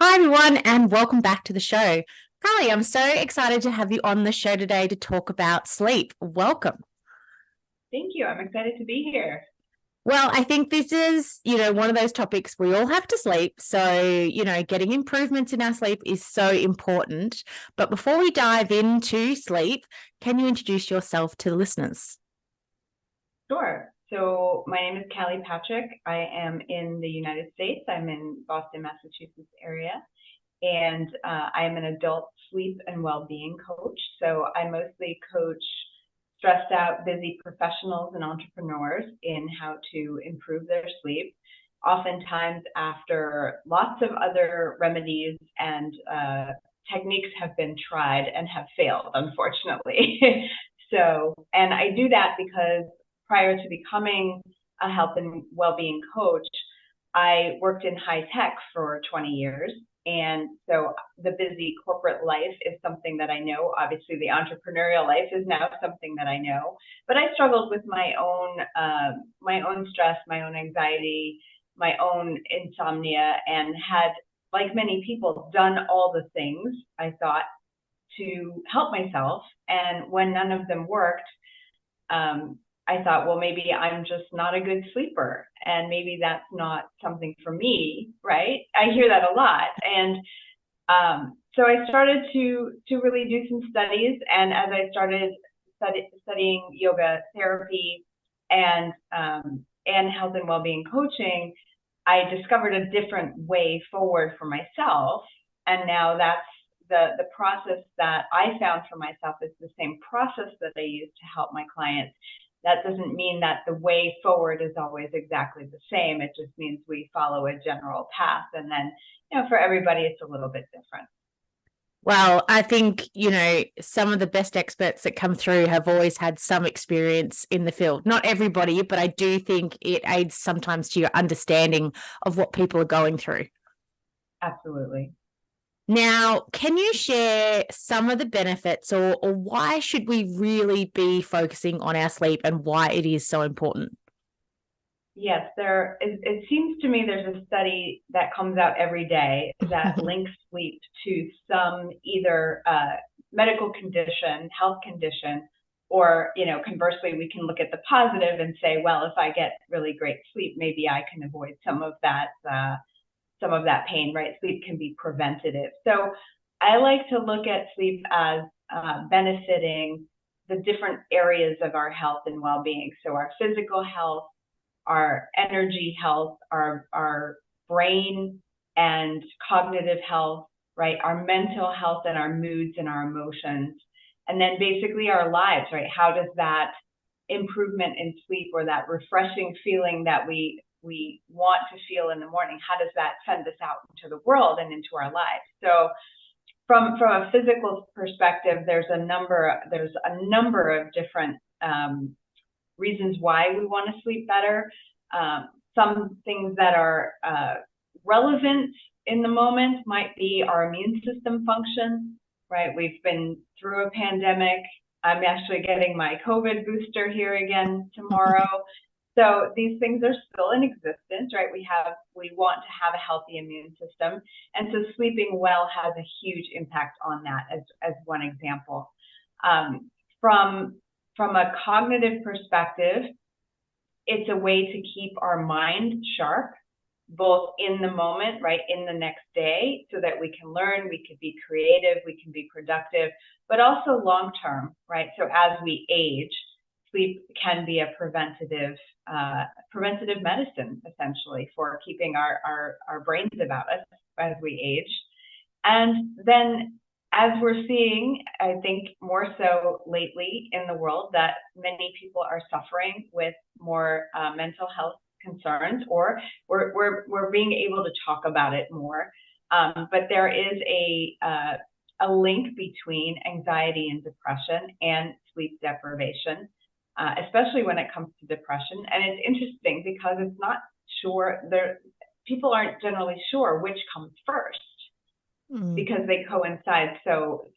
Hi, everyone, and welcome back to the show. Carly, I'm so excited to have you on the show today to talk about sleep. Welcome. Thank you. I'm excited to be here. Well, I think this is, one of those topics we all have to sleep. So, getting improvements in our sleep is so important. But before we dive into sleep, can you introduce yourself to the listeners? Sure. So my name is Callie Patrick. I am in the United States. I'm in Boston, Massachusetts area, and I am an adult sleep and well-being coach. So I mostly coach stressed out, busy professionals and entrepreneurs in how to improve their sleep, oftentimes after lots of other remedies and techniques have been tried and have failed, unfortunately. And I do that because prior to becoming a health and well-being coach, I worked in high tech for 20 years. And so the busy corporate life is something that I know. Obviously, the entrepreneurial life is now something that I know. But I struggled with my own stress, my own anxiety, my own insomnia, and had, like many people, done all the things I thought to help myself. And when none of them worked, I thought, well, maybe I'm just not a good sleeper, and maybe that's not something for me, right? I hear that a lot, and so I started to really do some studies, and as I started studying yoga therapy and health and well-being coaching, I discovered a different way forward for myself, and now that's the process that I found for myself is the same process that I use to help my clients. That doesn't mean that the way forward is always exactly the same. It just means we follow a general path. And then, for everybody, it's a little bit different. Well, I think, some of the best experts that come through have always had some experience in the field. Not everybody, but I do think it aids sometimes to your understanding of what people are going through. Absolutely. Now, can you share some of the benefits or why should we really be focusing on our sleep and why it is so important? Yes, it seems to me there's a study that comes out every day that links sleep to some either medical condition, health condition, or conversely, we can look at the positive and say, well, if I get really great sleep, maybe I can avoid some of that pain, right? Sleep can be preventative. So I like to look at sleep as benefiting the different areas of our health and well-being. So our physical health, our energy health, our brain and cognitive health, right? Our mental health and our moods and our emotions. And then basically our lives, right? How does that improvement in sleep or that refreshing feeling that we want to feel in the morning, how does that send us out into the world and into our lives? So from a physical perspective, there's a number of different reasons why we want to sleep better. Some things that are relevant in the moment might be our immune system function, right? We've been through a pandemic. I'm actually getting my COVID booster here again tomorrow. So these things are still in existence, right? We want to have a healthy immune system. And so sleeping well has a huge impact on that as one example. From a cognitive perspective, it's a way to keep our mind sharp, both in the moment, right, in the next day, so that we can learn, we can be creative, we can be productive, but also long term, right? So as we age, sleep can be a preventative medicine, essentially, for keeping our brains about us as we age. And then as we're seeing, I think more so lately in the world, that many people are suffering with more mental health concerns, or we're being able to talk about it more. But there is a link between anxiety and depression and sleep deprivation, especially when it comes to depression. And it's interesting because it's not sure, people aren't generally sure which comes first, because they coincide so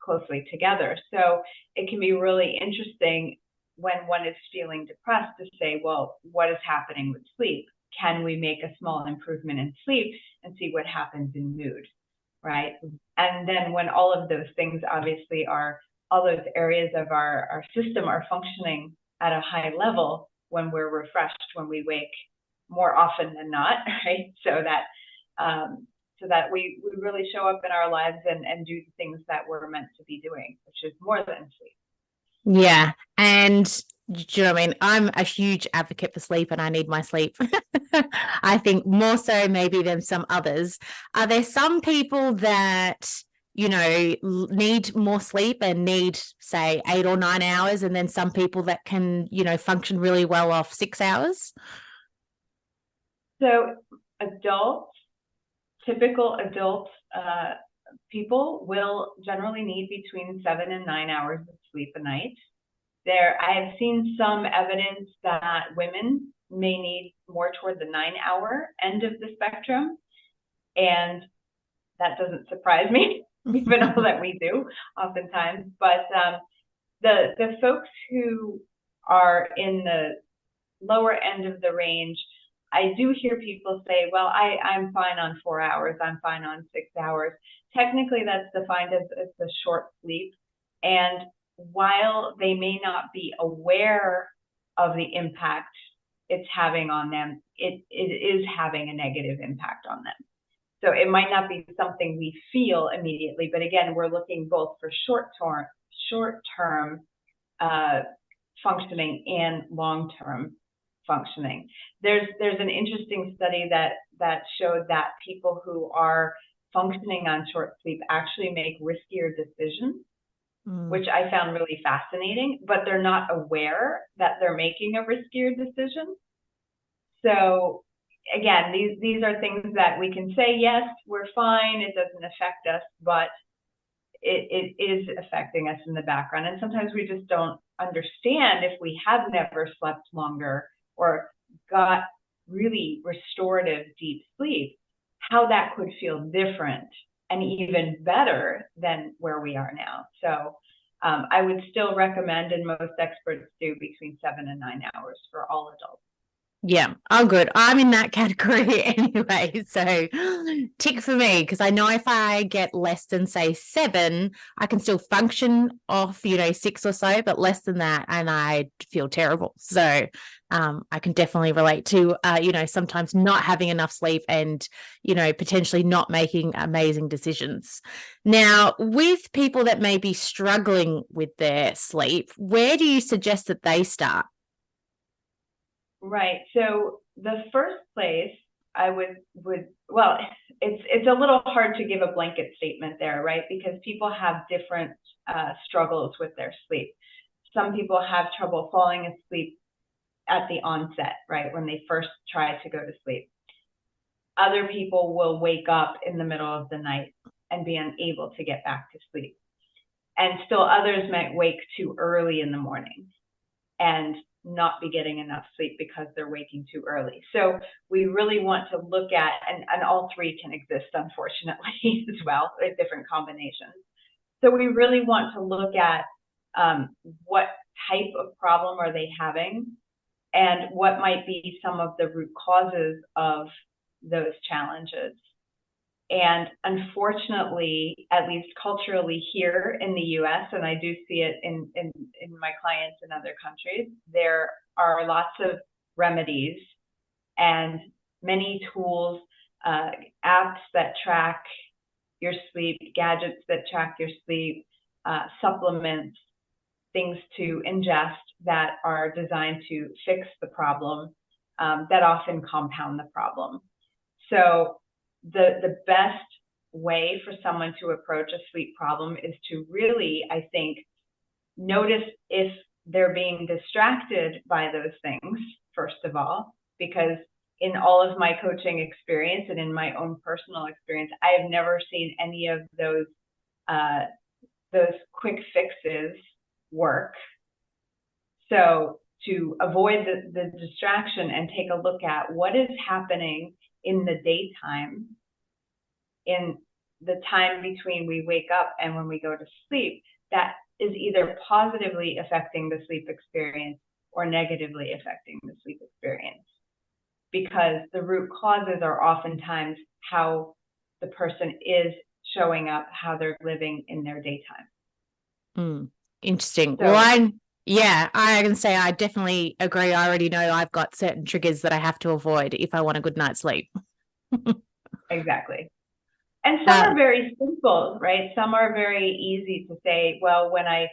closely together. So it can be really interesting when one is feeling depressed to say, well, what is happening with sleep? can we make a small improvement in sleep and see what happens in mood, right? And then when all of those things obviously are, all those areas of our system are functioning at a high level, when we're refreshed, when we wake more often than not, right? So that we really show up in our lives and do the things that we're meant to be doing, which is more than sleep. Yeah. And do you know what I mean? I'm a huge advocate for sleep and I need my sleep. I think more so maybe than some others. Are there some people that, need more sleep and need, say, 8 or 9 hours, and then some people that can, function really well off 6 hours? So typical adult people will generally need between 7 and 9 hours of sleep a night. I have seen some evidence that women may need more toward the 9-hour end of the spectrum, and that doesn't surprise me, even though that we do oftentimes. But the folks who are in the lower end of the range, I do hear people say, well, I'm fine on 4 hours, I'm fine on 6 hours. Technically, that's defined as a short sleep. And while they may not be aware of the impact it's having on them, it is having a negative impact on them. So it might not be something we feel immediately, but again, we're looking both for short-term functioning and long-term functioning. There's an interesting study that showed that people who are functioning on short sleep actually make riskier decisions, which I found really fascinating, but they're not aware that they're making a riskier decision. So again, these are things that we can say, yes, we're fine, it doesn't affect us, but it is affecting us in the background. And sometimes we just don't understand, if we have never slept longer or got really restorative deep sleep, how that could feel different and even better than where we are now. So I would still recommend, and most experts do, between 7 and 9 hours for all adults. Yeah. Oh, good. I'm in that category anyway. So tick for me, because I know if I get less than, say, 7, I can still function off, 6 or so, but less than that, and I feel terrible. So I can definitely relate to, sometimes not having enough sleep and, potentially not making amazing decisions. Now, with people that may be struggling with their sleep, where do you suggest that they start? Right. So the first place I would well, it's a little hard to give a blanket statement there, right? Because people have different struggles with their sleep. Some people have trouble falling asleep at the onset, right, when they first try to go to sleep. Other people will wake up in the middle of the night and be unable to get back to sleep. And still others might wake too early in the morning and not be getting enough sleep because they're waking too early. So we really want to look at, and all three can exist, unfortunately, as well, with different combinations. So we really want to look at what type of problem are they having and what might be some of the root causes of those challenges. And unfortunately, at least culturally here in the US, and I do see it in my clients in other countries, there are lots of remedies and many tools, apps that track your sleep, gadgets that track your sleep, supplements, things to ingest that are designed to fix the problem, that often compound the problem. So the best way for someone to approach a sleep problem is to really, I think, notice if they're being distracted by those things, first of all, because in all of my coaching experience and in my own personal experience, I have never seen any of those quick fixes work. So to avoid the distraction and take a look at what is happening in the daytime, in the time between we wake up and when we go to sleep, that is either positively affecting the sleep experience or negatively affecting the sleep experience. because the root causes are oftentimes how the person is showing up, how they're living in their daytime. Interesting. So, Well, I can say I definitely agree. I already know I've got certain triggers that I have to avoid if I want a good night's sleep. exactly. And some Uh, are very simple, right? Some are very easy to say, well, when I,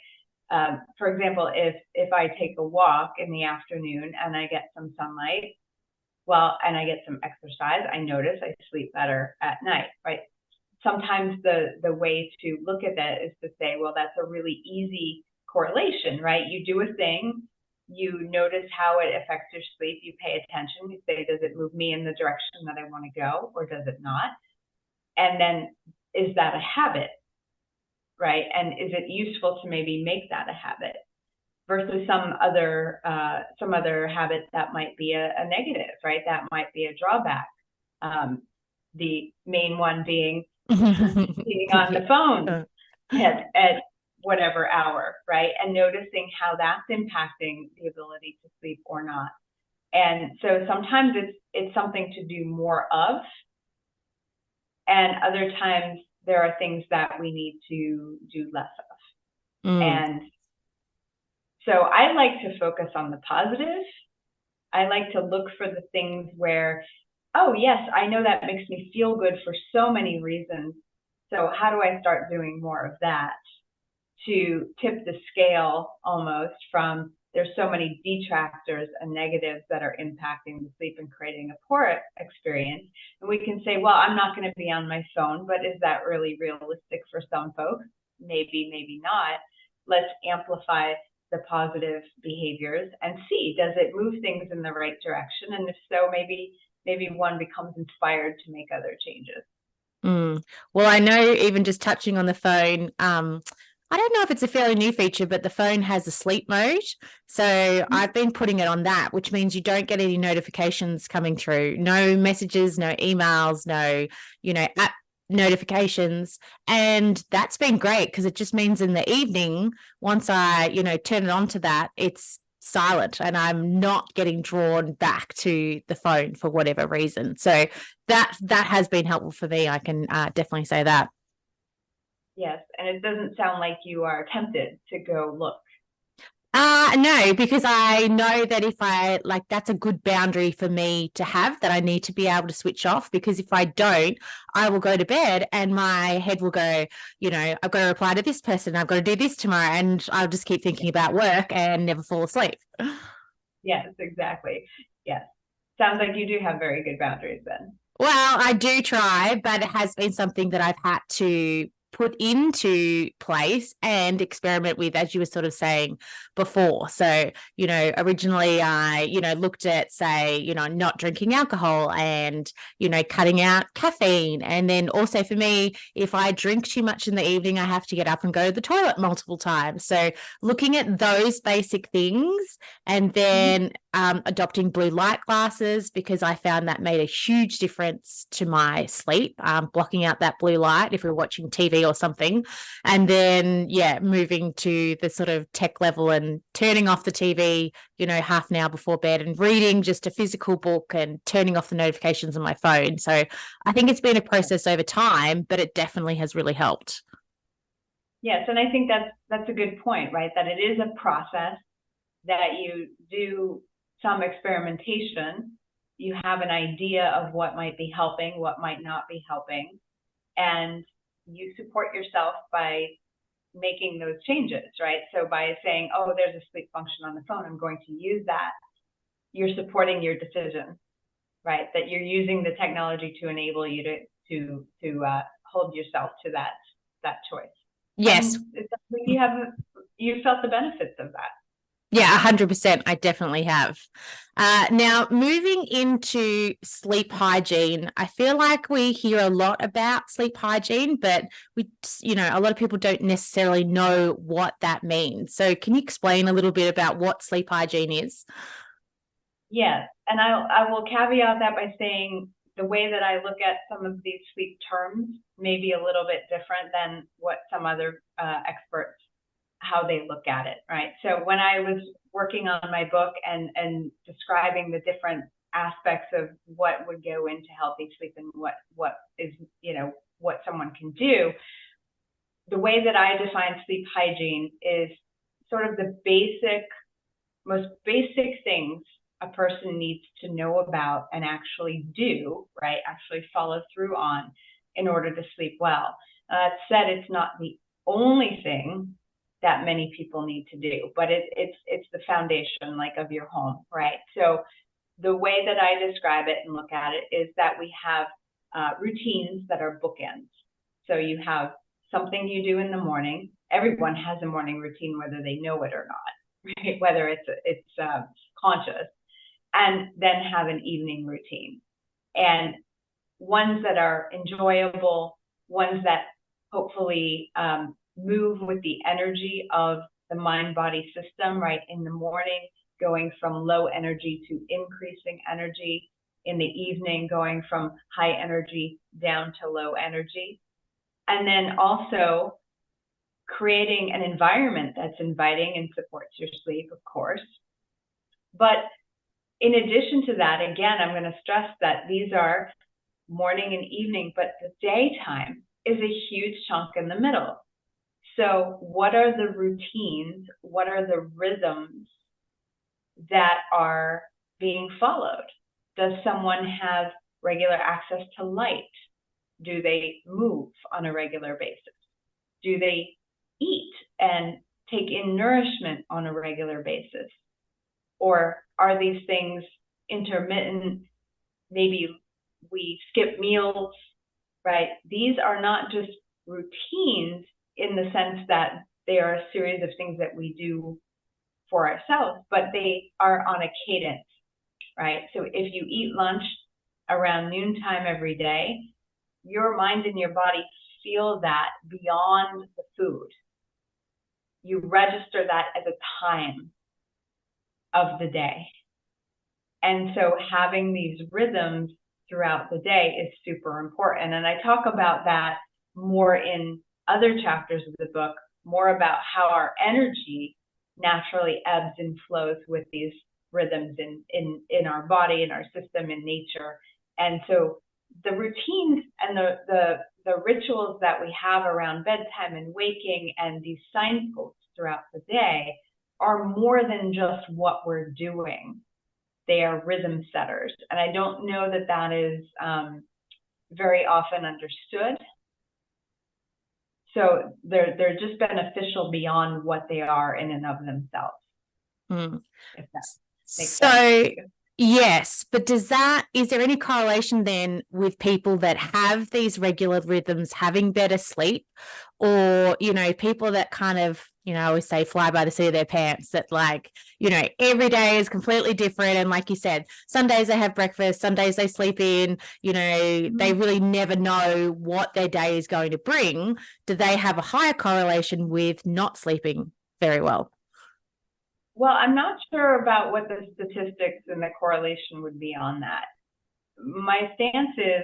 for example, if I take a walk in the afternoon and I get some sunlight, well, and I get some exercise, I notice I sleep better at night, right? Sometimes the way to look at that is to say, well, that's a really easy correlation, right? You do a thing, you notice how it affects your sleep, you pay attention, you say, does it move me in the direction that I want to go, or does it not? And then, is that a habit, right? And is it useful to maybe make that a habit versus some other habit that might be a negative, right? That might be a drawback. The main one being being on the phone at whatever hour, right? And noticing how that's impacting the ability to sleep or not. And so sometimes it's something to do more of, and other times there are things that we need to do less of. And so I like to focus on the positive. I like to look for the things where, oh yes, I know that makes me feel good for so many reasons. So how do I start doing more of that to tip the scale almost from there's so many detractors and negatives that are impacting the sleep and creating a poor experience. And we can say, well, I'm not going to be on my phone, but is that really realistic for some folks? Maybe, maybe not. Let's amplify the positive behaviors and see, does it move things in the right direction? And if so, maybe one becomes inspired to make other changes. Well, I know even just touching on the phone, I don't know if it's a fairly new feature, but the phone has a sleep mode. So I've been putting it on that, which means you don't get any notifications coming through, no messages, no emails, no, app notifications. And that's been great because it just means in the evening, once I, turn it on to that, it's silent and I'm not getting drawn back to the phone for whatever reason. So that has been helpful for me. I can definitely say that. Yes, and it doesn't sound like you are tempted to go look. No, because I know that if I like, that's a good boundary for me to have, that I need to be able to switch off, because if I don't, I will go to bed and my head will go, I've got to reply to this person, I've got to do this tomorrow, and I'll just keep thinking about work and never fall asleep. Yes, exactly. Yes. Sounds like you do have very good boundaries then. Well, I do try, but it has been something that I've had to put into place and experiment with, as you were sort of saying before. So, originally I, looked at, say, not drinking alcohol and, cutting out caffeine. And then also for me, if I drink too much in the evening, I have to get up and go to the toilet multiple times. So looking at those basic things, and then adopting blue light glasses, because I found that made a huge difference to my sleep, blocking out that blue light if we're watching TV or something. And then, moving to the sort of tech level and turning off the TV, half an hour before bed, and reading just a physical book and turning off the notifications on my phone. So I think it's been a process over time, but it definitely has really helped. Yes, and I think that's a good point, right? That it is a process, that you do some experimentation, you have an idea of what might be helping, what might not be helping, and you support yourself by making those changes, right? So by saying, oh, there's a sleep function on the phone, I'm going to use that, you're supporting your decision, right? That you're using the technology to enable you to hold yourself to that choice. Yes. And it's like you felt the benefits of that. Yeah, 100%. I definitely have. Now, moving into sleep hygiene, I feel like we hear a lot about sleep hygiene, but a lot of people don't necessarily know what that means. So can you explain a little bit about what sleep hygiene is? Yes, and I will caveat that by saying the way that I look at some of these sleep terms may be a little bit different than what some other experts, how they look at it, right? So when I was working on my book and describing the different aspects of what would go into healthy sleep and what is, what someone can do. The way that I define sleep hygiene is sort of the most basic things a person needs to know about and actually do, right? Actually follow through on in order to sleep well. That said, it's not the only thing that many people need to do, but it's the foundation, like, of your home, right? So the way that I describe it and look at it is that we have routines that are bookends. So you have something you do in the morning. Everyone has a morning routine, whether they know it or not, right? Whether it's conscious, and then have an evening routine, and ones that are enjoyable, ones that hopefully move with the energy of the mind-body system, right? In the morning, going from low energy to increasing energy. In the evening, going from high energy down to low energy. And then also creating an environment that's inviting and supports your sleep, of course. But in addition to that, again, I'm going to stress that these are morning and evening, but the daytime is a huge chunk in the middle. So what are the routines? What are the rhythms that are being followed? Does someone have regular access to light? Do they move on a regular basis? Do they eat and take in nourishment on a regular basis? Or are these things intermittent? Maybe we skip meals, right? These are not just routines in the sense that they are a series of things that we do for ourselves, but they are on a cadence, right? So if you eat lunch around noontime every day, your mind and your body feel that beyond the food. You register that as a time of the day. And so having these rhythms throughout the day is super important. And I talk about that more in other chapters of the book, more about how our energy naturally ebbs and flows with these rhythms in our body, in our system, in nature. And so the routines and the rituals that we have around bedtime and waking and these signposts throughout the day are more than just what we're doing. They are rhythm setters. And I don't know that that is very often understood. So they're just beneficial beyond what they are in and of themselves. If that makes sense. Yes, but is there any correlation then with people that have these regular rhythms having better sleep, or, people that kind of, I always say fly by the seat of their pants, that, like, every day is completely different. And like you said, some days they have breakfast, some days they sleep in, they really never know what their day is going to bring. Do they have a higher correlation with not sleeping very well? Well, I'm not sure about what the statistics and the correlation would be on that. My stance is,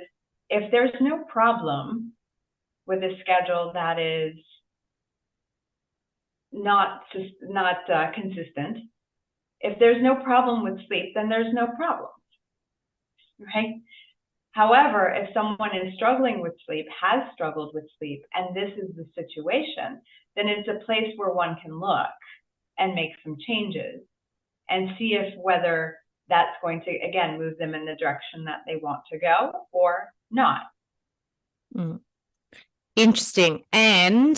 if there's no problem with a schedule that is not consistent, if there's no problem with sleep, then there's no problem, right? However, if someone is struggling with sleep, has struggled with sleep, and this is the situation, then it's a place where one can look and make some changes and see if whether that's going to, again, move them in the direction that they want to go or not. Interesting. And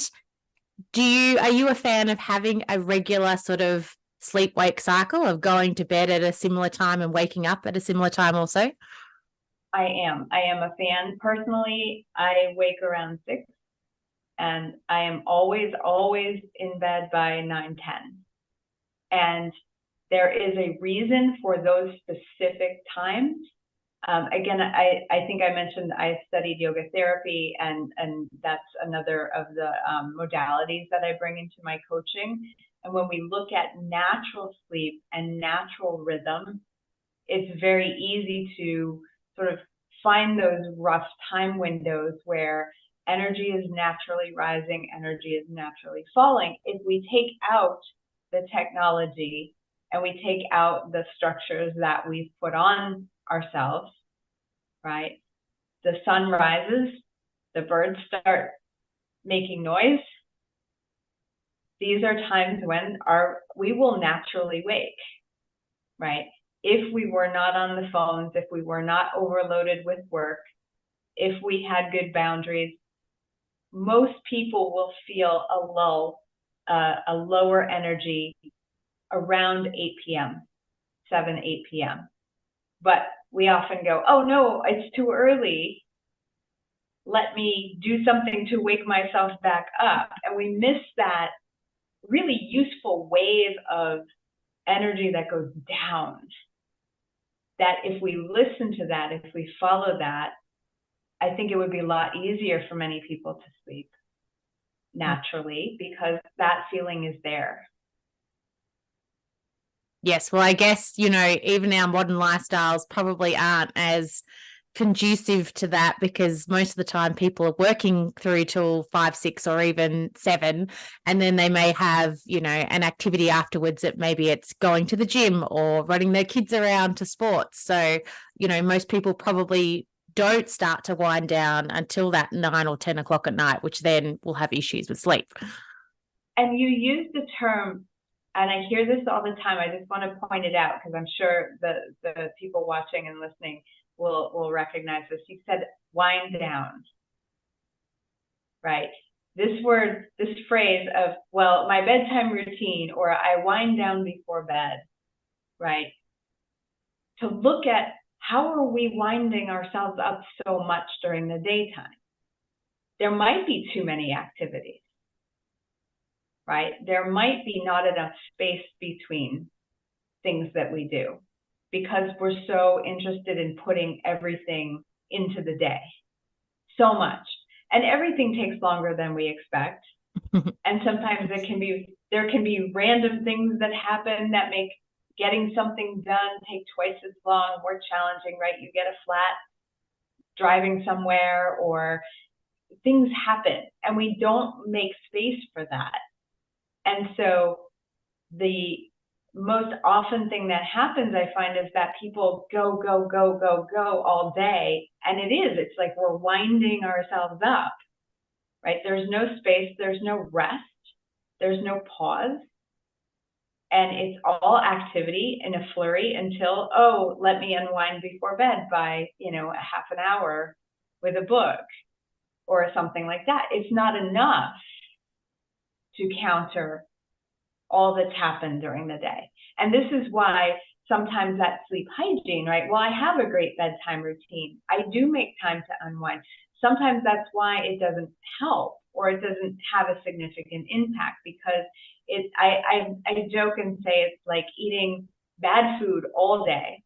are you a fan of having a regular sort of sleep-wake cycle, of going to bed at a similar time and waking up at a similar time also? I am a fan. Personally, I wake around 6, and I am always in bed by 9:10. And there is a reason for those specific times. Again, I think I mentioned I studied yoga therapy, and that's another of the modalities that I bring into my coaching. And when we look at natural sleep and natural rhythm, it's very easy to sort of find those rough time windows where energy is naturally rising, energy is naturally falling. If we take out the technology and we take out the structures that we've put on ourselves, right? The sun rises, the birds start making noise. These are times when we will naturally wake, right? If we were not on the phones, if we were not overloaded with work, if we had good boundaries, most people will feel a lull, a lower energy around 8 p.m., 7, 8 p.m. But we often go, oh no, it's too early. Let me do something to wake myself back up. And we miss that really useful wave of energy that goes down. That if we listen to that, if we follow that, I think it would be a lot easier for many people to sleep naturally because that feeling is there. Yes, well, I guess, even our modern lifestyles probably aren't as conducive to that because most of the time people are working through till 5, 6, or even 7, and then they may have, an activity afterwards that maybe it's going to the gym or running their kids around to sports. So, most people probably don't start to wind down until that 9 or 10 o'clock at night, which then will have issues with sleep. And you use the term, and I hear this all the time, I just want to point it out because I'm sure the people watching and listening will recognize this. You said wind down, right? This phrase of, well, my bedtime routine, or I wind down before bed, right? To look at how are we winding ourselves up so much during the daytime? There might be too many activities, right? There might be not enough space between things that we do because we're so interested in putting everything into the day, so much. And everything takes longer than we expect. And sometimes there can be random things that happen that make getting something done take twice as long, more challenging, right? You get a flat driving somewhere or things happen and we don't make space for that. And so the most often thing that happens, I find, is that people go all day. And it's like we're winding ourselves up, right? There's no space, there's no rest, there's no pause. And it's all activity in a flurry until, oh, let me unwind before bed by, a half an hour with a book or something like that. It's not enough to counter all that's happened during the day. And this is why sometimes that sleep hygiene, right? Well, I have a great bedtime routine. I do make time to unwind. Sometimes that's why it doesn't help or it doesn't have a significant impact because I joke and say it's like eating bad food all day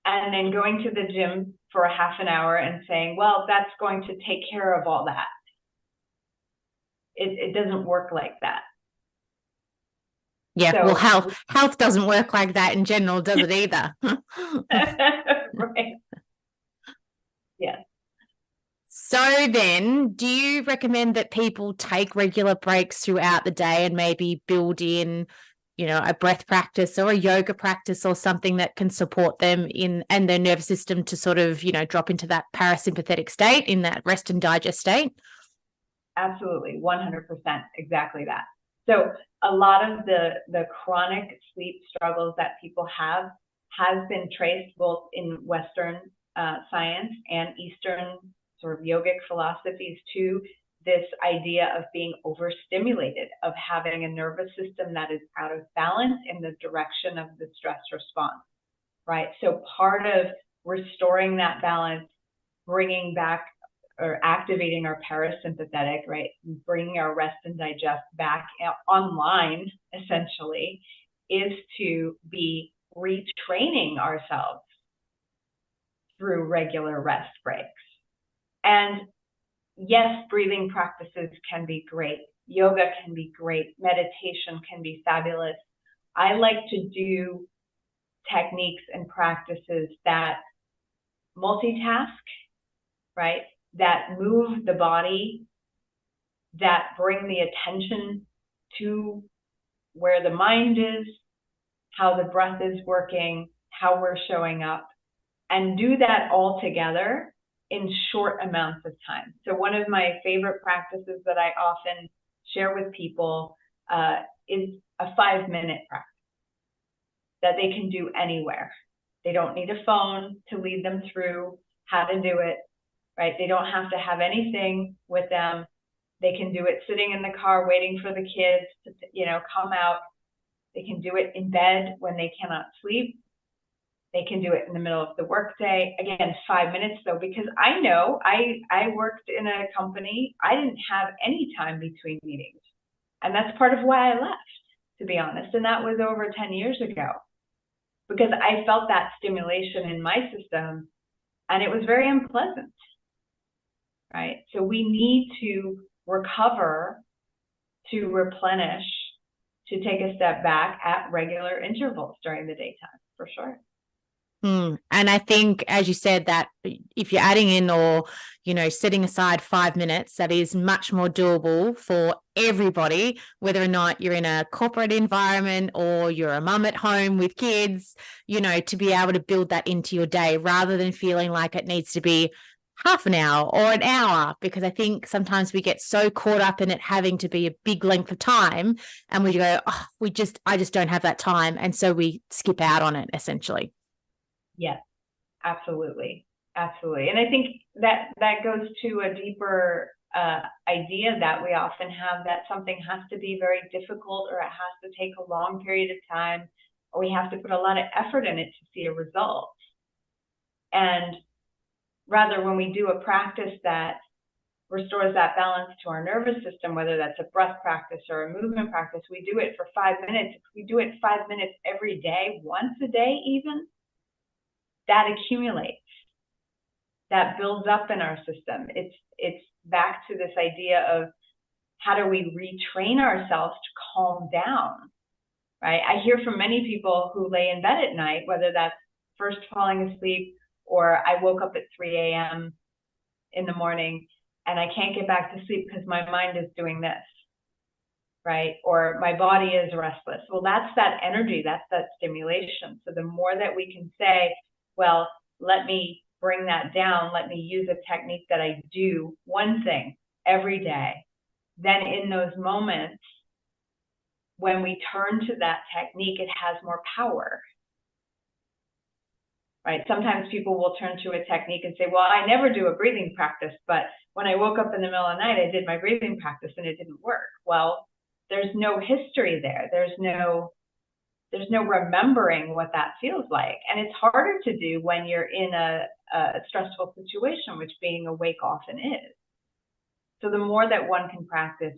and then going to the gym for a half an hour and saying, well, that's going to take care of all that. It doesn't work like that. Yeah, so, well, health doesn't work like that in general, does it either? Right. Yes. So then, do you recommend that people take regular breaks throughout the day and maybe build in, a breath practice or a yoga practice or something that can support them and their nervous system to sort of, drop into that parasympathetic state, in that rest and digest state? Absolutely, 100%, exactly that. So a lot of the chronic sleep struggles that people have has been traced both in Western science and Eastern sort of yogic philosophies to this idea of being overstimulated, of having a nervous system that is out of balance in the direction of the stress response, right? So part of restoring that balance, bringing back or activating our parasympathetic, right, bringing our rest and digest back online, essentially, is to be retraining ourselves through regular rest breaks. And yes, breathing practices can be great. Yoga can be great. Meditation can be fabulous. I like to do techniques and practices that multitask, right? That move the body, that bring the attention to where the mind is, how the breath is working, how we're showing up. and do that all together in short amounts of time. So one of my favorite practices that I often share with people is a 5-minute practice that they can do anywhere. They don't need a phone to lead them through how to do it, right? They don't have to have anything with them. They can do it sitting in the car waiting for the kids to, come out. They can do it in bed when they cannot sleep. They can do it in the middle of the workday. Again, 5 minutes though, because I know I worked in a company, I didn't have any time between meetings. And that's part of why I left, to be honest. And that was over 10 years ago, because I felt that stimulation in my system and it was very unpleasant, right? So we need to recover, to replenish, to take a step back at regular intervals during the daytime, for sure. And I think, as you said, that if you're adding in or, setting aside 5 minutes, that is much more doable for everybody, whether or not you're in a corporate environment or you're a mum at home with kids, to be able to build that into your day rather than feeling like it needs to be half an hour or an hour, because I think sometimes we get so caught up in it having to be a big length of time and we go, oh, I just don't have that time. And so we skip out on it essentially. Yes, absolutely. Absolutely. And I think that goes to a deeper idea that we often have, that something has to be very difficult, or it has to take a long period of time, or we have to put a lot of effort in it to see a result. And rather, when we do a practice that restores that balance to our nervous system, whether that's a breath practice or a movement practice, we do it for 5 minutes. If we do it 5 minutes every day, once a day even, that accumulates, that builds up in our system. It's back to this idea of how do we retrain ourselves to calm down, right? I hear from many people who lay in bed at night, whether that's first falling asleep or I woke up at 3 a.m. in the morning and I can't get back to sleep because my mind is doing this, right? Or my body is restless. Well, that's that energy, that's that stimulation. So the more that we can say, well, let me bring that down, let me use a technique that I do one thing every day, then in those moments, when we turn to that technique, it has more power, right? Sometimes people will turn to a technique and say, well, I never do a breathing practice, but when I woke up in the middle of the night, I did my breathing practice and it didn't work. Well, there's no history there. There's no remembering what that feels like. And it's harder to do when you're in a stressful situation, which being awake often is. So the more that one can practice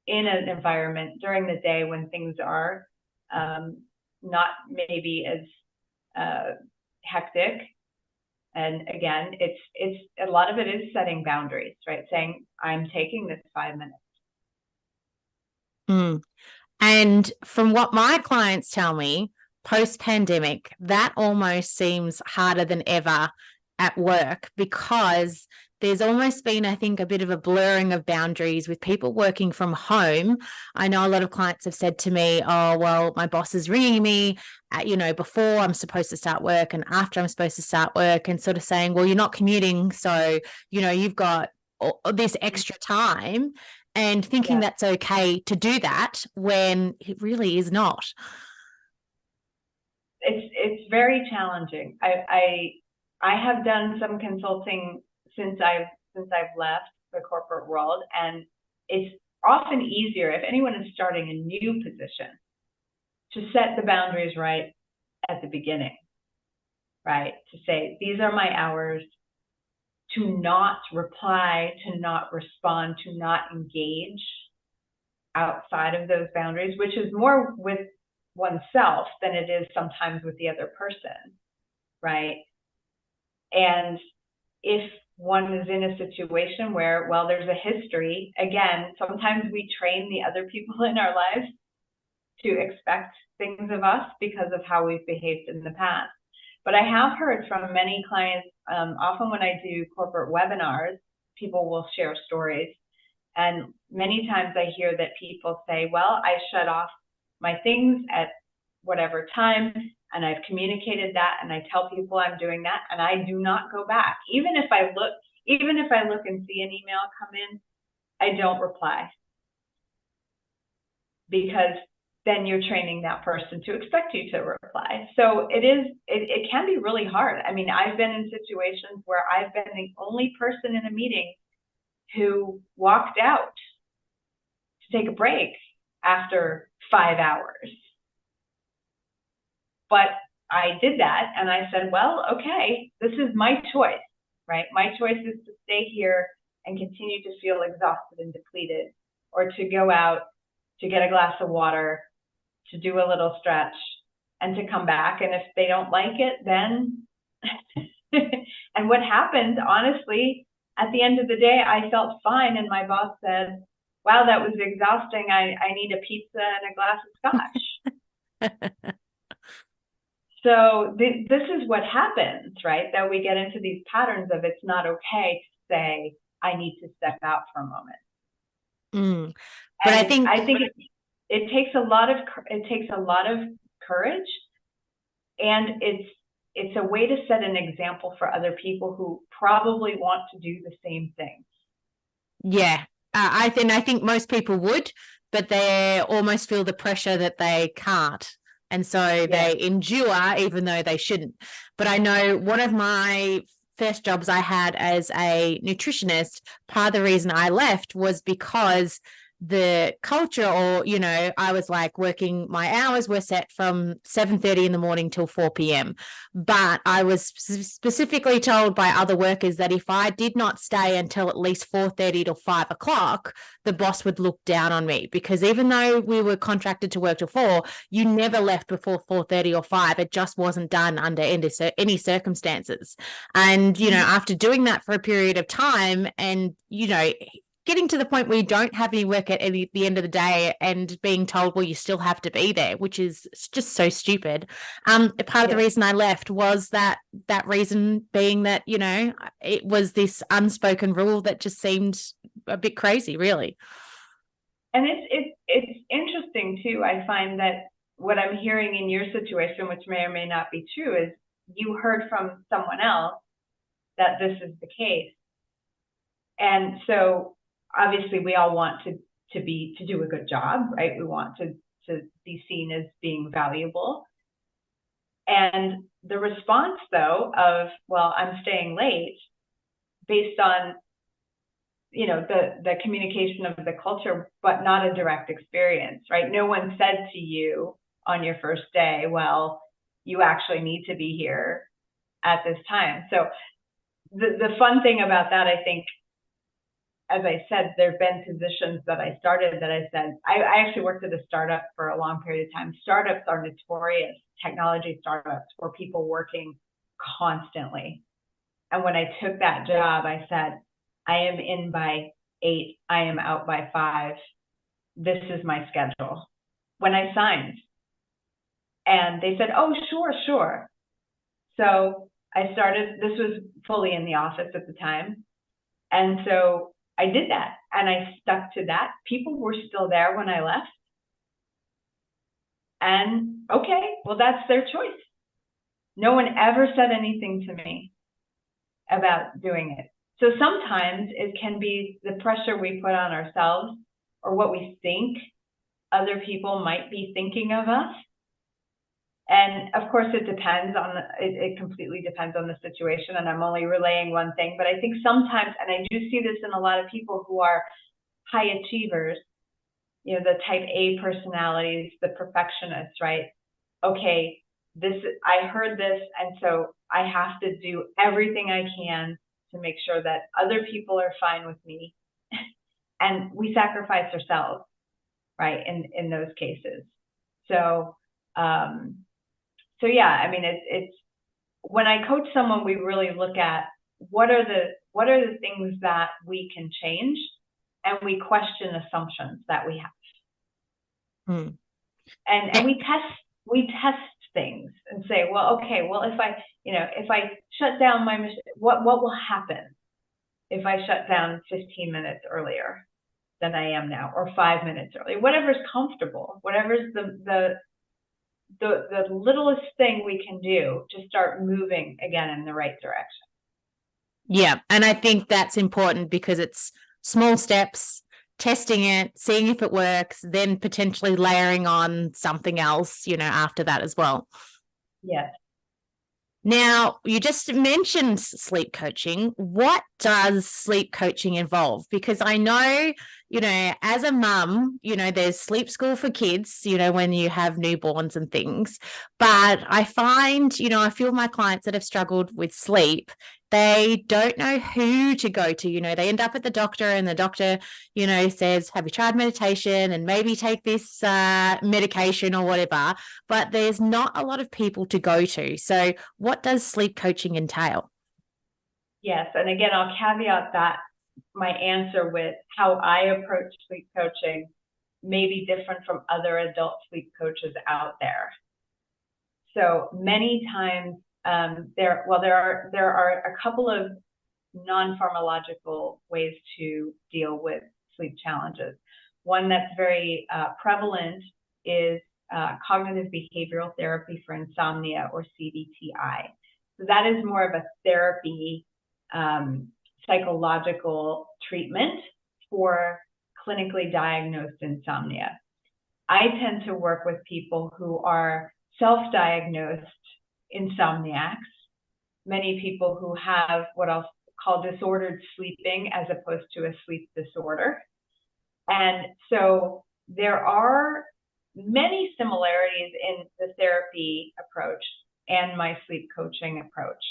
in an environment during the day when things are not maybe as hectic, and again, it's a lot of it is setting boundaries, right? Saying, I'm taking this 5 minutes. And from what my clients tell me, post-pandemic, that almost seems harder than ever at work, because there's almost been, I think, a bit of a blurring of boundaries with people working from home. I know a lot of clients have said to me, oh, well, my boss is ringing me, before I'm supposed to start work and after I'm supposed to start work, and sort of saying, well, you're not commuting, so, you've got this extra time, and thinking that's okay to do that when it really is not. It's very challenging. I have done some consulting since I've left the corporate world, and it's often easier if anyone is starting a new position to set the boundaries right at the beginning, right? To say, these are my hours, to not reply, to not respond, to not engage outside of those boundaries, which is more with oneself than it is sometimes with the other person, right? And if one is in a situation where, well, there's a history, again, sometimes we train the other people in our lives to expect things of us because of how we've behaved in the past. But I have heard from many clients, often when I do corporate webinars, people will share stories. And many times I hear that people say, well, I shut off my things at whatever time, and I've communicated that, and I tell people I'm doing that, and I do not go back. Even if I look and see an email come in, I don't reply, because then you're training that person to expect you to reply. So it can be really hard. I mean, I've been in situations where I've been the only person in a meeting who walked out to take a break after 5 hours. But I did that, and I said, well, okay, this is my choice, right? My choice is to stay here and continue to feel exhausted and depleted, or to go out to get a glass of water, to do a little stretch, and to come back. And if they don't like it, then and what happened, honestly, at the end of the day, I felt fine, and my boss said, wow, that was exhausting. I need a pizza and a glass of scotch. So this is what happens, right? That we get into these patterns of, it's not okay to say, I need to step out for a moment. But and I think it takes a lot of courage, and it's a way to set an example for other people who probably want to do the same thing. Yeah, I think most people would, but they almost feel the pressure that they can't. And so they endure even though they shouldn't. But I know one of my first jobs I had as a nutritionist, part of the reason I left was because the culture, or, I was like working, my hours were set from 7:30 in the morning till 4 p.m. But I was specifically told by other workers that if I did not stay until at least 4:30 to 5 o'clock, the boss would look down on me, because even though we were contracted to work till 4, you never left before 4:30 or 5. It just wasn't done under any circumstances. And, after doing that for a period of time, and, getting to the point where you don't have any work at the end of the day, and being told, well, you still have to be there, which is just so stupid. Part of the reason I left was that reason being that, it was this unspoken rule that just seemed a bit crazy, really. And it's interesting too. I find that what I'm hearing in your situation, which may or may not be true, is you heard from someone else that this is the case. And so obviously we all want to do a good job, right? We want to be seen as being valuable. And the response, though, of, well, I'm staying late, based on, the communication of the culture, but not a direct experience, right? No one said to you on your first day, well, you actually need to be here at this time. So the fun thing about that, I think, as I said, there have been positions that I started that I said, I actually worked at a startup for a long period of time. Startups are notorious, technology startups, for people working constantly. And when I took that job, I said, I am in by 8, I am out by 5. This is my schedule. When I signed. And they said, oh, sure. So I started, this was fully in the office at the time. And so I did that, and I stuck to that. People were still there when I left. And okay, well, that's their choice. No one ever said anything to me about doing it. So sometimes it can be the pressure we put on ourselves, or what we think other people might be thinking of us. And of course, it depends on it completely depends on the situation. And I'm only relaying one thing, but I think sometimes, and I do see this in a lot of people who are high achievers, the type A personalities, the perfectionists, right? Okay, I heard this, and so I have to do everything I can to make sure that other people are fine with me. And we sacrifice ourselves, right, in those cases. So yeah, I mean, it's when I coach someone, we really look at what are the things that we can change, and we question assumptions that we have. And we test things and say, well, okay, well, if I shut down my machine, what will happen if I shut down 15 minutes earlier than I am now, or 5 minutes earlier, whatever's comfortable, whatever's the littlest thing we can do to start moving again in the right direction. Yeah. And I think that's important because it's small steps, testing it, seeing if it works, then potentially layering on something else, after that as well. Yes. Now, you just mentioned sleep coaching. What does sleep coaching involve? Because I know, as a mum, there's sleep school for kids, when you have newborns and things. But I find, a few of my clients that have struggled with sleep, they don't know who to go to. They end up at the doctor and the doctor, says, have you tried meditation and maybe take this medication or whatever? But there's not a lot of people to go to. So what does sleep coaching entail? Yes. And again, I'll caveat that my answer with how I approach sleep coaching may be different from other adult sleep coaches out there. So many times there are a couple of non-pharmacological ways to deal with sleep challenges. One that's very prevalent is cognitive behavioral therapy for insomnia, or CBTI. So that is more of a therapy, psychological treatment for clinically diagnosed insomnia. I tend to work with people who are self-diagnosed insomniacs, many people who have what I'll call disordered sleeping as opposed to a sleep disorder. And so there are many similarities in the therapy approach and my sleep coaching approach.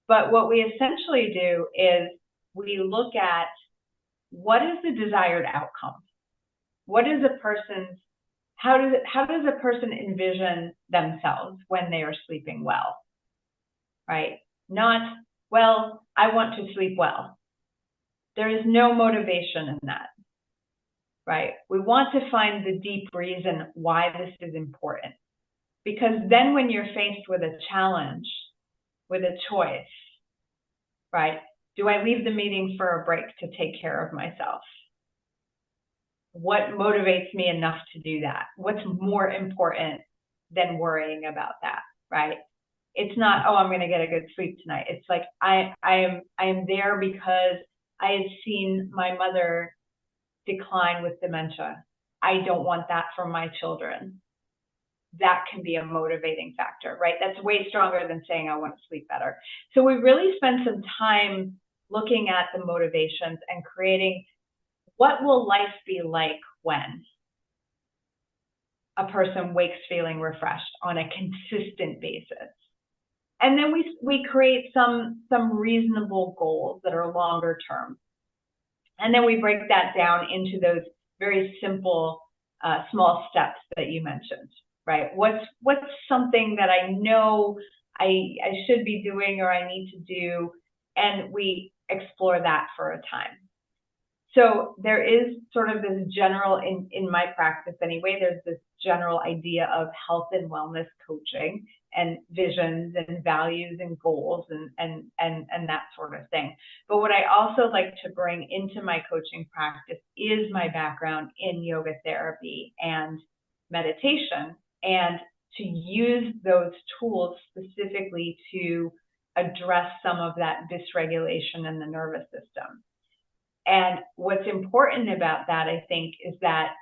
But what we essentially do is we look at what is the desired outcome? What is a person's, how does a person envision themselves when they are sleeping well, right? Not, well, I want to sleep well. There is no motivation in that, right? We want to find the deep reason why this is important. Because then when you're faced with a challenge, with a choice, right? Do I leave the meeting for a break to take care of myself? What motivates me enough to do that? What's more important than worrying about that, right? It's not, oh, I'm going to get a good sleep tonight. It's like, I am there because I had seen my mother decline with dementia. I don't want that for my children. That can be a motivating factor, right? That's way stronger than saying I want to sleep better. So we really spend some time looking at the motivations and creating what will life be like when a person wakes feeling refreshed on a consistent basis. And then we create some reasonable goals that are longer term. And then we break that down into those very simple, small steps that you mentioned, right? What's something that I know I should be doing or I need to do, and we explore that for a time. So there is sort of this general, in my practice anyway, there's this general idea of health and wellness coaching and visions and values and goals and that sort of thing. But what I also like to bring into my coaching practice is my background in yoga therapy and meditation, and to use those tools specifically to address some of that dysregulation in the nervous system. And what's important about that, I think, is that,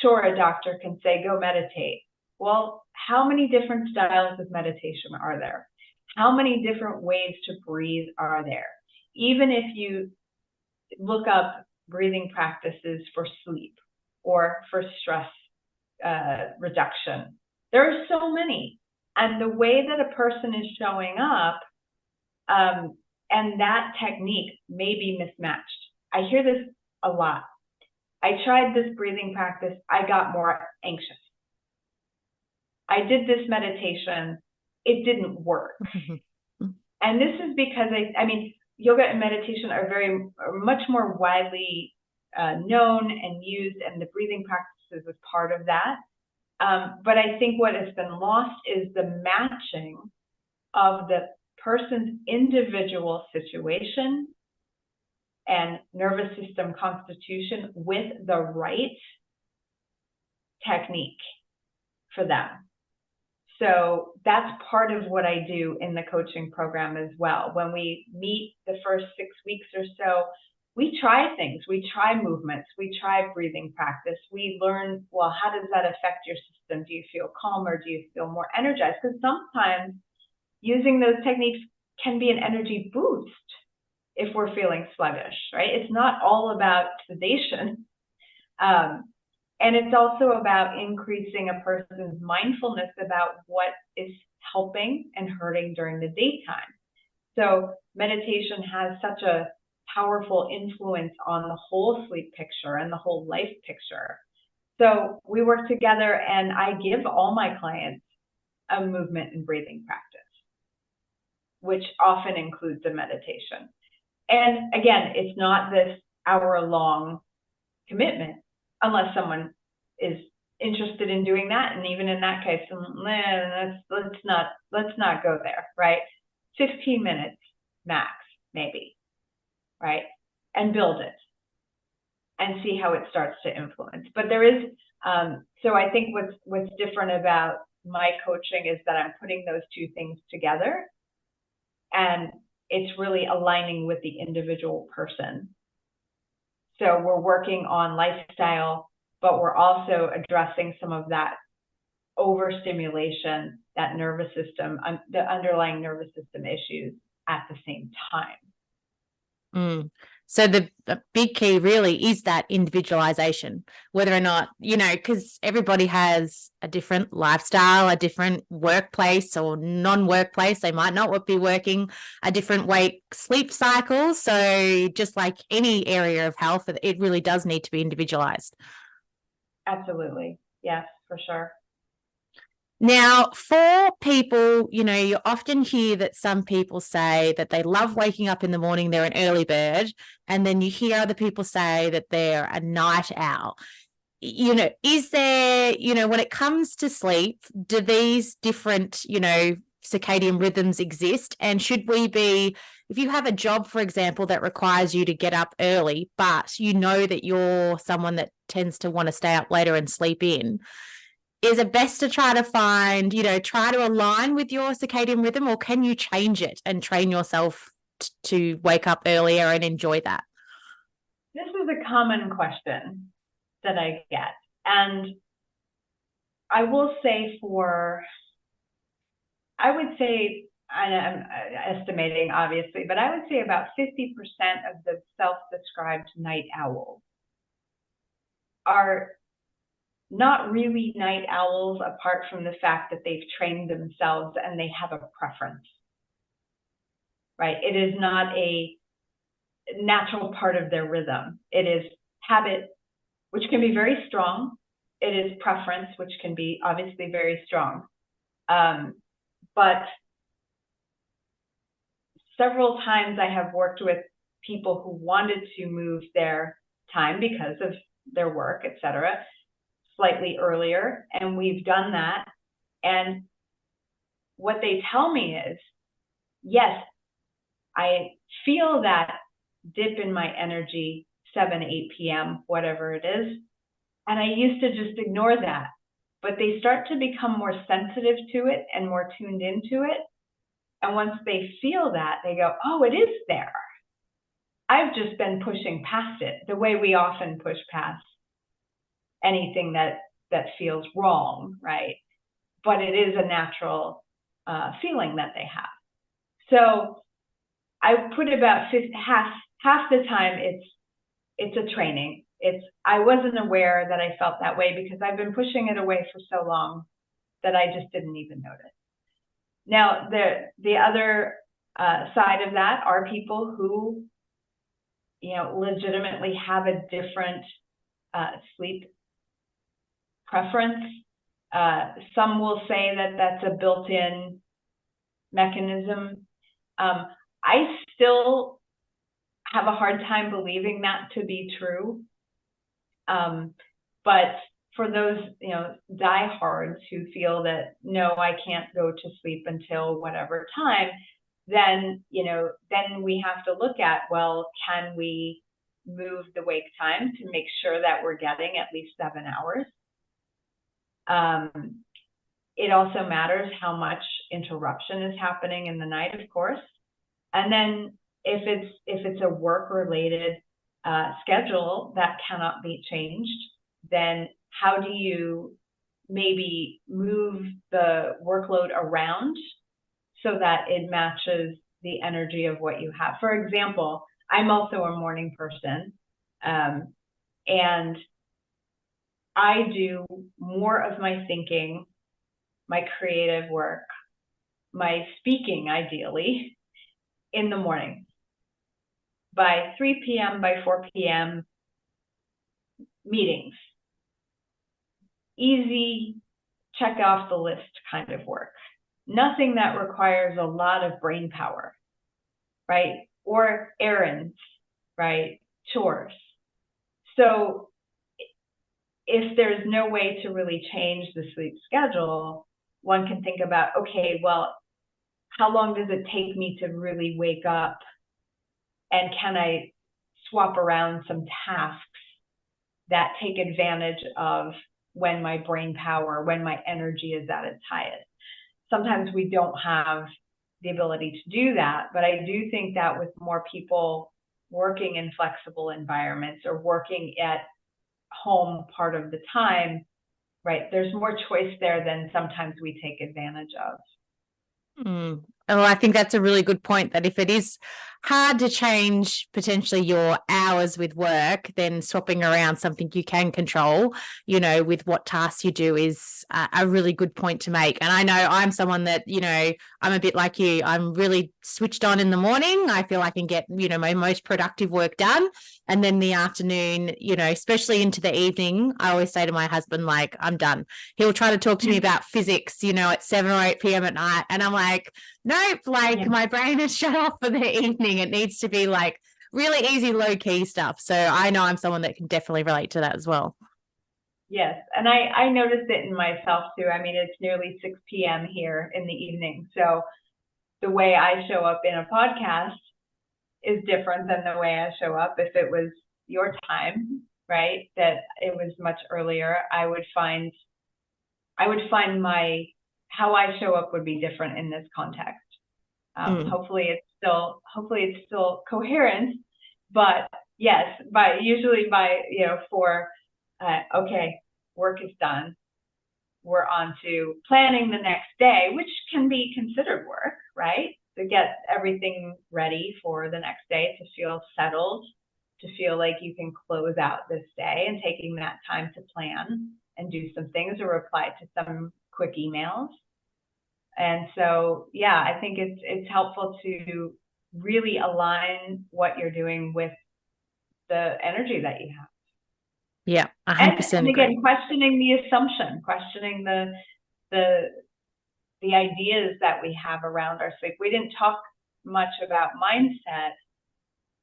sure, a doctor can say, go meditate. Well, how many different styles of meditation are there? How many different ways to breathe are there? Even if you look up breathing practices for sleep or for stress reduction, there are so many. And the way that a person is showing up and that technique may be mismatched. I hear this a lot. I tried this breathing practice. I got more anxious. I did this meditation. It didn't work. And this is because, I mean, yoga and meditation are much more widely known and used, and the breathing practices is part of that. But I think what has been lost is the matching of the person's individual situation and nervous system constitution with the right technique for them. So that's part of what I do in the coaching program as well. When we meet the first 6 weeks or so, we try things, we try movements, we try breathing practice. We learn, well, how does that affect your system? Do you feel calmer? Do you feel more energized? Because sometimes using those techniques can be an energy boost if we're feeling sluggish, right? It's not all about sedation. And it's also about increasing a person's mindfulness about what is helping and hurting during the daytime. So meditation has such a powerful influence on the whole sleep picture and the whole life picture. So we work together, and I give all my clients a movement and breathing practice, which often includes a meditation. And again, it's not this hour-long commitment unless someone is interested in doing that. And even in that case, let's not go there, right? 15 minutes max, maybe, right? And build it and see how it starts to influence. But there is, so I think what's different about my coaching is that I'm putting those two things together, and it's really aligning with the individual person. So we're working on lifestyle, but we're also addressing some of that overstimulation, that nervous system, the underlying nervous system issues at the same time. So the big key really is that individualization, whether or not, because everybody has a different lifestyle, a different workplace or non-workplace. They might not be working, a different sleep cycle. So just like any area of health, it really does need to be individualized. Absolutely. Yes, for sure. Now, for people, you often hear that some people say that they love waking up in the morning, they're an early bird, and then you hear other people say that they're a night owl. Is there, when it comes to sleep, do these different, circadian rhythms exist? And should we be, if you have a job, for example, that requires you to get up early, but you know that you're someone that tends to want to stay up later and sleep in, is it best to try to find, try to align with your circadian rhythm, or can you change it and train yourself to wake up earlier and enjoy that? This is a common question that I get. And I will say I would say, and I'm estimating obviously, but I would say about 50% of the self-described night owls are not really night owls, apart from the fact that they've trained themselves and they have a preference, right? It is not a natural part of their rhythm. It is habit, which can be very strong. It is preference, which can be obviously very strong. But several times I have worked with people who wanted to move their time because of their work, etc., slightly earlier, and we've done that. And what they tell me is, yes, I feel that dip in my energy, 7, 8 p.m., whatever it is, and I used to just ignore that. But they start to become more sensitive to it and more tuned into it. And once they feel that, they go, oh, it is there. I've just been pushing past it, the way we often push past anything that feels wrong, right? But it is a natural feeling that they have. So I put about half the time it's a training. I wasn't aware that I felt that way because I've been pushing it away for so long that I just didn't even notice. Now, the other side of that are people who, legitimately have a different sleep preference. Some will say that that's a built-in mechanism. I still have a hard time believing that to be true. But for those, diehards who feel that, no, I can't go to sleep until whatever time, then we have to look at, well, can we move the wake time to make sure that we're getting at least 7 hours? it also matters how much interruption is happening in the night, of course. And then if it's a work-related schedule that cannot be changed, then how do you maybe move the workload around so that it matches the energy of what you have? For example, I'm also a morning person, and I do more of my thinking, my creative work, my speaking, ideally, in the morning. By 3 p.m., by 4 p.m., meetings. Easy, check off the list kind of work. Nothing that requires a lot of brain power, right? Or errands, right? Chores. So if there's no way to really change the sleep schedule, one can think about, okay, well, how long does it take me to really wake up? And can I swap around some tasks that take advantage of when my brain power, when my energy is at its highest? Sometimes we don't have the ability to do that, but I do think that with more people working in flexible environments or working at home part of the time, right, there's more choice there than sometimes we take advantage of. Oh, I think that's a really good point, that if it is hard to change potentially your hours with work, then swapping around something you can control, with what tasks you do is a really good point to make. And I know I'm someone that, I'm a bit like you. I'm really switched on in the morning. I feel I can get, my most productive work done. And then the afternoon, especially into the evening, I always say to my husband, like, I'm done. He'll try to talk to me about physics, at 7 or 8 p.m. at night. And I'm like, nope, my brain is shut off for the evening. It needs to be like really easy, low key stuff. So I know I'm someone that can definitely relate to that as well. Yes. And I noticed it in myself too. I mean, it's nearly 6 p.m. here in the evening. So the way I show up in a podcast is different than the way I show up if it was your time, right? That it was much earlier. I would find how I show up would be different in this context. Hopefully it's still coherent, but yes, usually by 4, okay, work is done. We're on to planning the next day, which can be considered work, right? To get everything ready for the next day, to feel settled, to feel like you can close out this day, and taking that time to plan and do some things or reply to some quick emails. And so, yeah, I think it's helpful to really align what you're doing with the energy that you have. Yeah, 100%. And again, questioning the assumption, questioning the ideas that we have around our sleep. We didn't talk much about mindset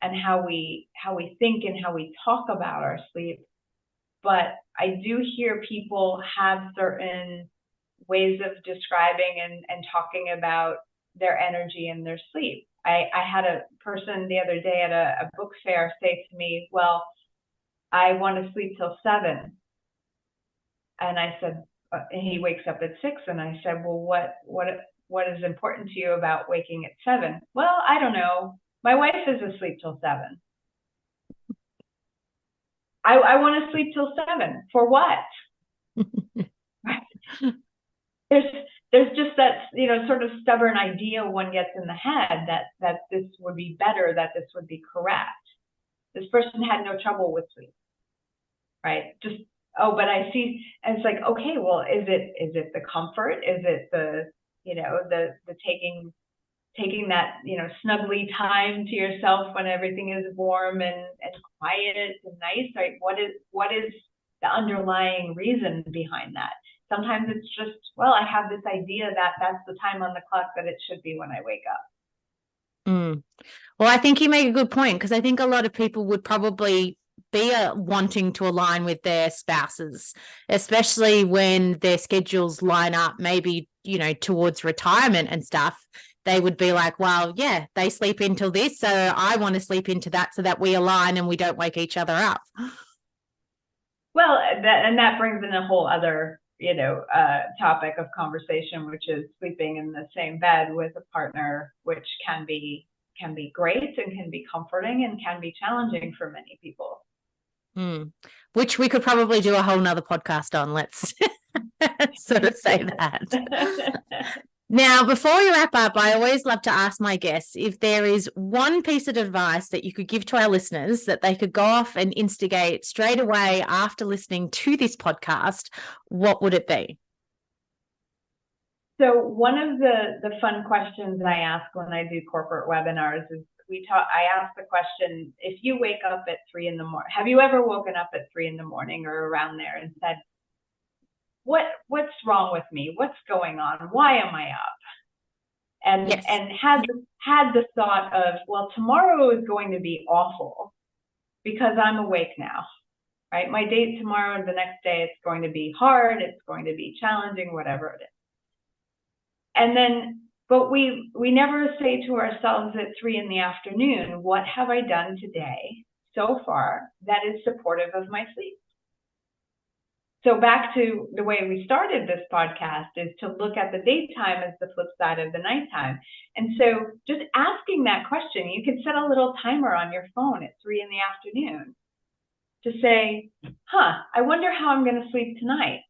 and how we think and how we talk about our sleep, but I do hear people have certain ways of describing and talking about their energy and their sleep. I had a person the other day at a book fair say to me, well, I want to sleep till 7. And I said, and he wakes up at 6. And I said, well, what is important to you about waking at 7? Well, I don't know. My wife is asleep till 7. I want to sleep till 7. For what? There's just that, sort of stubborn idea one gets in the head that this would be better, that this would be correct. This person had no trouble with sleep, right? Just, but I see, and it's like, okay, well, is it the comfort? Is it the taking that, snuggly time to yourself when everything is warm and quiet and nice, right? What is the underlying reason behind that? Sometimes it's just, well, I have this idea that that's the time on the clock that it should be when I wake up. Well, I think you make a good point, because I think a lot of people would probably be wanting to align with their spouses, especially when their schedules line up, maybe, towards retirement and stuff. They would be like, well, yeah, they sleep until this, so I want to sleep into that, so that we align and we don't wake each other up. Well, that brings in a whole other topic of conversation, which is sleeping in the same bed with a partner, which can be great and can be comforting and can be challenging for many people. Which we could probably do a whole nother podcast on. Let's sort of say that. Now, before we wrap up, I always love to ask my guests if there is one piece of advice that you could give to our listeners that they could go off and instigate straight away after listening to this podcast, what would it be? So one of the fun questions I ask when I do corporate webinars is I ask the question, if you wake up at 3 a.m, have you ever woken up at 3 a.m. or around there and said, what's wrong with me? What's going on? Why am I up? And yes. and had the thought of, well, tomorrow is going to be awful because I'm awake now, right? My date tomorrow and the next day, it's going to be hard, it's going to be challenging, whatever it is. And then, but we never say to ourselves at 3 p.m, what have I done today so far that is supportive of my sleep? So back to the way we started this podcast is to look at the daytime as the flip side of the nighttime. And so just asking that question, you can set a little timer on your phone at 3 p.m. to say, I wonder how I'm going to sleep tonight.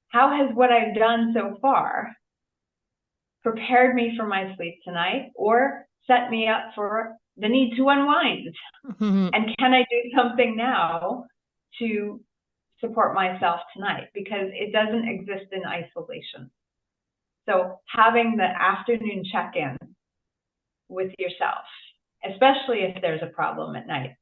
How has what I've done so far prepared me for my sleep tonight or set me up for the need to unwind? And can I do something now to support myself tonight? Because it doesn't exist in isolation. So having the afternoon check-in with yourself, especially if there's a problem at night,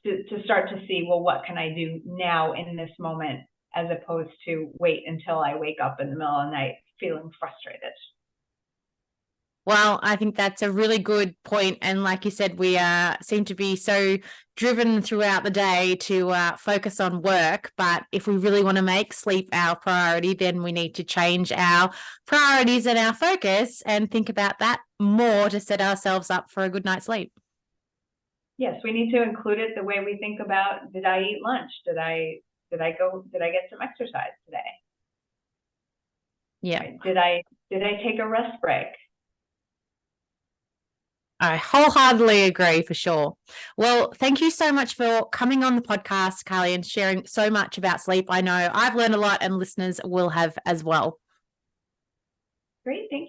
to start to see, well, what can I do now in this moment, as opposed to wait until I wake up in the middle of the night feeling frustrated. Well, I think that's a really good point. And like you said, we seem to be so driven throughout the day to focus on work. But if we really want to make sleep our priority, then we need to change our priorities and our focus and think about that more to set ourselves up for a good night's sleep. Yes, we need to include it the way we think about, did I eat lunch? Did I get some exercise today? Yeah. Right? Did I take a rest break? I wholeheartedly agree, for sure. Well, thank you so much for coming on the podcast, Carly, and sharing so much about sleep. I know I've learned a lot and listeners will have as well. Great. Thank you.